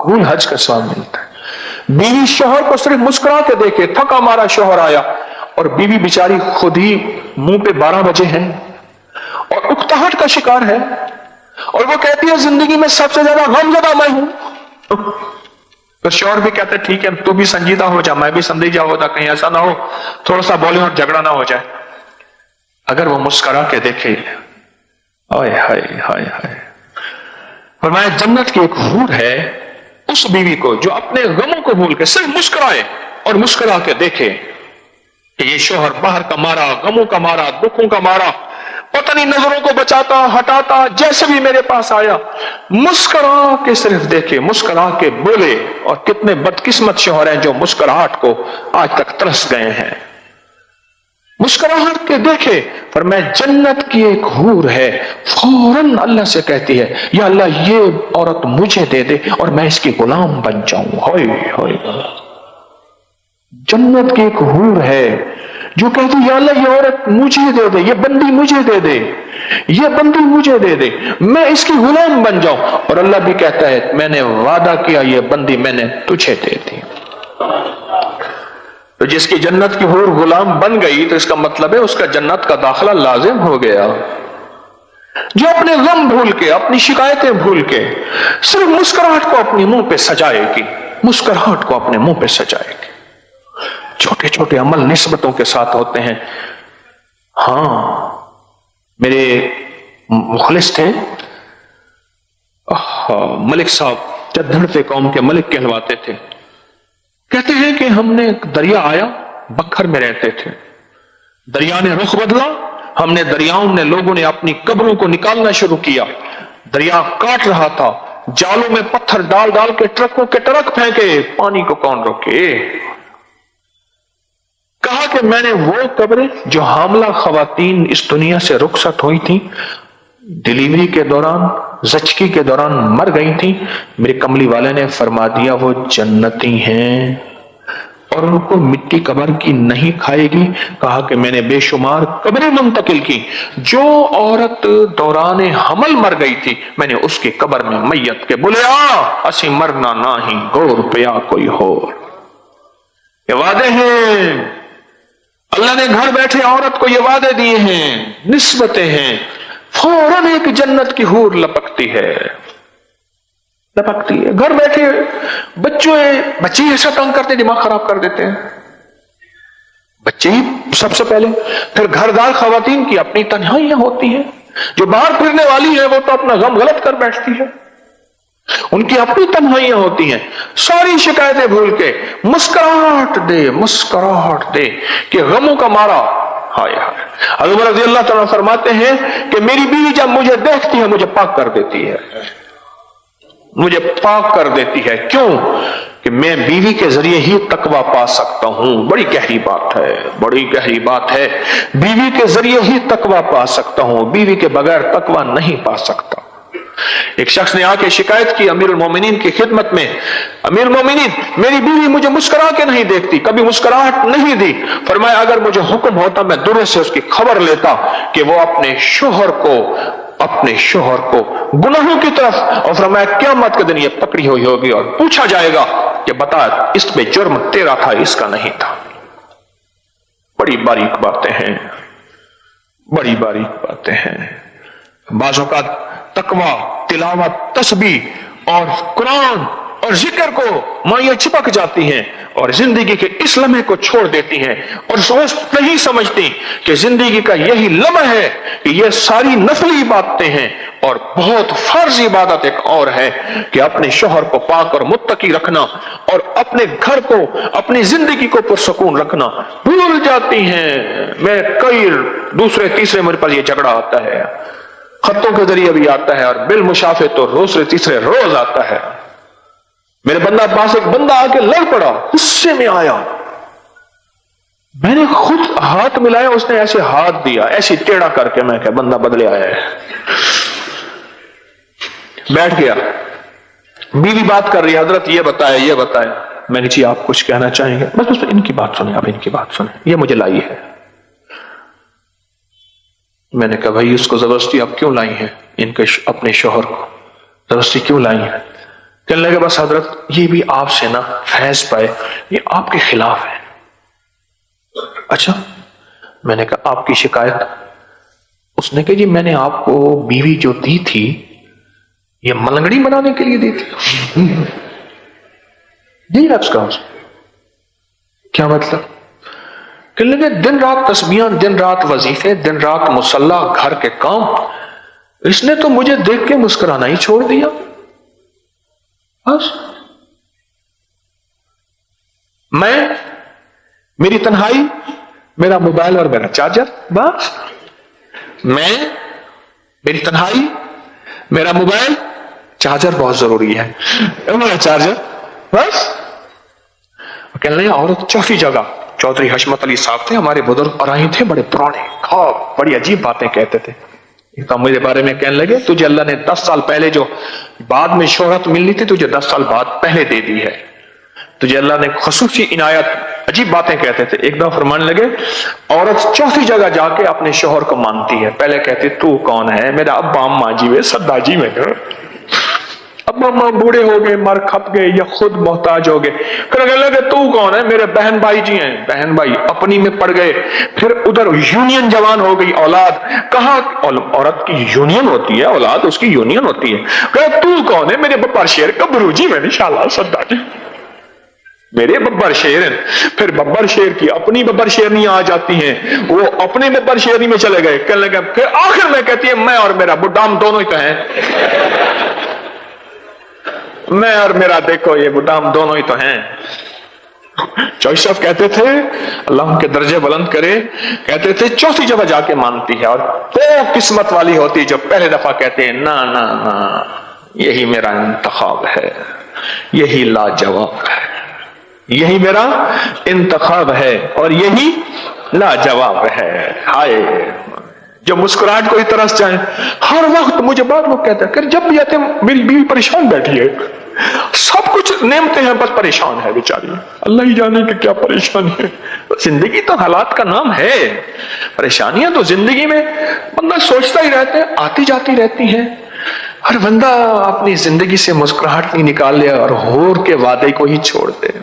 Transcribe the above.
مقبول حج کا ثواب ملتا ہے۔ بیوی شوہر کو صرف مسکرا کے دیکھے، تھکا مارا شوہر آیا اور بیوی بیچاری خود ہی منہ پہ 12 بجے ہیں اور اکتاہٹ کا شکار ہے، اور وہ کہتی ہے زندگی میں سب سے زیادہ غم زدہ میں ہوں، تو شوہر بھی کہتے ہیں ٹھیک ہے تو بھی سنجیدہ ہو جا، میں بھی سنجیدہ ہوتا، کہیں ایسا نہ ہو تھوڑا سا بولیں اور جھگڑا نہ ہو جائے۔ اگر وہ مسکرا کے دیکھے، ہائے ہائے ہائے ہائے، فرمایا جنت کی ایک حور ہے اس بیوی کو جو اپنے غموں کو بھول کے صرف مسکرائے اور مسکرا کے دیکھے کہ یہ شوہر باہر کا مارا، غموں کا مارا، دکھوں کا مارا، پتہ نہیں نظروں کو بچاتا ہٹاتا، جیسے بھی میرے پاس آیا مسکرا کے صرف دیکھے، مسکرا کے بولے۔ اور کتنے بدقسمت شوہر ہیں جو مسکراہٹ کو آج تک ترس گئے ہیں، مسکراہٹ کے دیکھے۔ فرمایا جنت کی ایک حور ہے، فوراً اللہ سے کہتی ہے یا اللہ یہ عورت مجھے دے دے اور میں اس کی غلام بن جاؤں۔ ہائے ہائے، جنت کی ایک حور ہے جو کہتی یا اللہ یہ عورت مجھے دے دے، یہ بندی مجھے دے دے، یہ بندی مجھے دے دے، میں اس کی غلام بن جاؤں۔ اور اللہ بھی کہتا ہے میں نے وعدہ کیا یہ بندی میں نے تجھے دے دی۔ تو جس کی جنت کی حور غلام بن گئی تو اس کا مطلب ہے اس کا جنت کا داخلہ لازم ہو گیا۔ جو اپنے غم بھول کے، اپنی شکایتیں بھول کے صرف مسکراہٹ کو اپنے منہ پہ سجائے گی، مسکراہٹ کو اپنے منہ پہ سجائے گی۔ چھوٹے چھوٹے عمل نسبتوں کے ساتھ ہوتے ہیں۔ ہاں میرے مخلص تھے ملک صاحب، چدھڑتے قوم کے ملک کہلواتے تھے، کہتے ہیں کہ ہم نے ایک دریا آیا، بکھر میں رہتے تھے، دریا نے رخ بدلا، ہم نے دریاؤں نے لوگوں نے اپنی قبروں کو نکالنا شروع کیا، دریا کاٹ رہا تھا، جالوں میں پتھر ڈال ڈال کے ٹرکوں کے ٹرک پھینکے، پانی کو کون روکے؟ کہا کہ میں نے وہ قبریں جو حاملہ خواتین اس دنیا سے رخصت ہوئی تھیں، ڈیلیوری کے دوران، زچگی کے دوران مر گئی تھیں، میرے کملی والے نے فرما دیا وہ جنتی ہیں اور ان کو مٹی قبر کی نہیں کھائے گی۔ کہا کہ میں نے بے شمار قبریں منتقل کی، جو عورت دوران حمل مر گئی تھی میں نے اس کی قبر میں میت کے بولیا اسی مرنا نہ ہی گور پیا کوئی ہور۔ یہ وعدے ہیں، اللہ نے گھر بیٹھے عورت کو یہ وعدے دیے ہیں، نسبتیں ہیں، فوراً ایک جنت کی حور لپکتی ہے، لپکتی ہے۔ گھر بیٹھے بچے ایسا تنگ کرتے دماغ خراب کر دیتے ہیں، بچے ہی سب سے پہلے، پھر گھردار خواتین کی اپنی تنہائیاں ہوتی ہیں، جو باہر پھرنے والی ہیں وہ تو اپنا غم غلط کر بیٹھتی ہے، ان کی اپنی تنہائیاں ہوتی ہیں، ساری شکایتیں بھول کے مسکراہٹ دے، مسکراہٹ دے کہ غموں کا مارا۔ ہائے ہائے، حضرت عمر رضی اللہ تعالیٰ فرماتے ہیں کہ میری بیوی جب مجھے دیکھتی ہے مجھے پاک کر دیتی ہے، مجھے پاک کر دیتی ہے۔ کیوں؟ کہ میں بیوی کے ذریعے ہی تقویٰ پا سکتا ہوں۔ بڑی گہری بات ہے، بڑی گہری بات ہے، بیوی کے ذریعے ہی تقویٰ پا سکتا ہوں، بیوی کے بغیر تقویٰ نہیں پا سکتا۔ ایک شخص نے آ کے شکایت کی امیر المومنین کی خدمت میں، امیر المومنین میری بیوی مجھے مسکرا کے نہیں دیکھتی، کبھی مسکراہٹ نہیں دی۔ فرمایا اگر مجھے حکم ہوتا میں درے سے اس کی خبر لیتا کہ وہ اپنے شوہر کو گناہوں کی طرف، اور فرمایا قیامت کے دن یہ پکڑی ہوئی ہوگی اور پوچھا جائے گا کہ بتا اس میں جرم تیرا تھا اس کا نہیں تھا۔ بڑی باریک باتیں ہیں، بڑی باریک باتیں ہیں۔ بعض اوقات تقویٰ، تلاوت، تسبیح اور قرآن اور ذکر کو مائیں چپک جاتی ہیں اور زندگی کے اس لمحے کو چھوڑ دیتی ہیں اور نہیں سمجھتی کہ زندگی کا یہی لمحہ ہے کہ یہ ساری نفلی باتیں ہیں، اور بہت فرض عبادت ایک اور ہے کہ اپنے شوہر کو پاک اور متقی رکھنا اور اپنے گھر کو، اپنی زندگی کو پرسکون رکھنا بھول جاتی ہیں۔ میں کئی دوسرے تیسرے میرے پر یہ جھگڑا آتا ہے، خطوں کے ذریعے بھی آتا ہے اور بالمشافے تو دوسرے تیسرے روز آتا ہے۔ میرے بندہ پاس ایک بندہ آ کے لڑ پڑا، غصے میں آیا، میں نے خود ہاتھ ملایا، اس نے ایسے ہاتھ دیا ایسے ٹیڑھا کر کے، میں کہ بندہ بدلے آیا ہے۔ بیٹھ گیا، بیوی بات کر رہی ہے، حضرت یہ بتایا یہ بتایا۔ میں نے جی آپ کچھ کہنا چاہیں گے؟ بس ان کی بات سنیں، آپ ان کی بات سنیں، یہ مجھے لائی ہے۔ میں نے کہا بھائی اس کو زبردستی آپ کیوں لائی ہیں؟ ان کے اپنے شوہر کو زبردستی کیوں لائی ہیں؟ کہنے لگے بس حضرت یہ بھی آپ سے نا فیض پائے، یہ آپ کے خلاف ہے۔ اچھا، میں نے کہا آپ کی شکایت؟ اس نے کہا جی میں نے آپ کو بیوی جو دی تھی یہ ملنگڑی بنانے کے لیے دی تھی۔ یہی لفظ کہا اس نے۔ کیا مطلب؟ کہنے لگے دن رات تسبیحاں، دن رات وظیفے، دن رات مصلی، گھر کے کام، اس نے تو مجھے دیکھ کے مسکرانا ہی چھوڑ دیا بس۔ میں، میری تنہائی، میرا موبائل اور میرا چارجر، بس۔ میں، میری تنہائی، میرا موبائل، چارجر بہت ضروری ہے، میرا چارجر، بس۔ کہنے لگے عورت چوتھی جگہ، چودھری حشمت علی صاحب تھے ہمارے بزرگ، اور آئے تھے بڑے پرانے، بڑی عجیب باتیں کہتے تھے۔ ایک تو میرے بارے میں کہنے لگے تجھے اللہ نے 10 سال پہلے جو بعد میں شہرت ملنی تھی تجھے 10 سال بعد پہلے دے دی ہے، تجھے اللہ نے خصوصی عنایت، عجیب باتیں کہتے تھے۔ ایک دفعہ فرمانے لگے عورت چوتھی جگہ جا کے اپنے شوہر کو مانتی ہے، پہلے کہتے تو کون ہے، میرا ابا اماں جی وے سدا جی میں، ابا اماں بوڑھے ہو گئے، مر کھپ گئے یا خود محتاج ہو گئے، پھر کہنے لگے تو کون ہے، میرے بہن بھائی جی ہیں، بہن بھائی اپنی میں پڑ گئے، پھر ادھر یونین جوان ہو گئی اولاد، کہاں عورت کی یونین ہوتی ہے، اولاد اس کی یونین ہوتی ہے، کہا تو کون ہے، میرے ببر شیر کبرو جی میں انشاءاللہ سدا جی، میرے ببر شیر ہیں۔ پھر ببر شیر کی اپنی ببر شیرنی آ جاتی ہیں، وہ اپنے ببر شیرنی میں چلے گئے، کہنے لگے پھر آخر میں کہتی ہے میں اور میرا بڈھا ہم دونوں ہی تو ہیں، میں اور میرا دیکھو یہ بڈھا ہم دونوں ہی تو ہیں۔ چوہی صاحب کہتے تھے اللہ ان کے درجے بلند کرے، کہتے تھے چوتھی جگہ جا کے مانتی ہے، اور وہ قسمت والی ہوتی جو پہلے دفعہ کہتے ہیں نا نا نا یہی میرا انتخاب ہے، یہی لاجواب ہے، یہی میرا انتخاب ہے اور یہی لاجواب ہے۔ ہائے جو مسکراہٹ کو ہی ترس جائیں، ہر وقت مجھے بعض لوگ کہتے ہیں کہ جب بھی آتے ہیں میری بیوی پریشان بیٹھی ہے، سب کچھ نعمتیں ہیں بس پریشان ہے بیچاری، اللہ ہی جانے کہ کیا پریشانی ہے۔ زندگی تو حالات کا نام ہے، پریشانیاں تو زندگی میں بندہ سوچتا ہی رہتا ہے، آتی جاتی رہتی ہیں۔ ہر بندہ اپنی زندگی سے مسکراہٹ نہیں نکال لے اور ہور کے وعدے کو ہی چھوڑ دے۔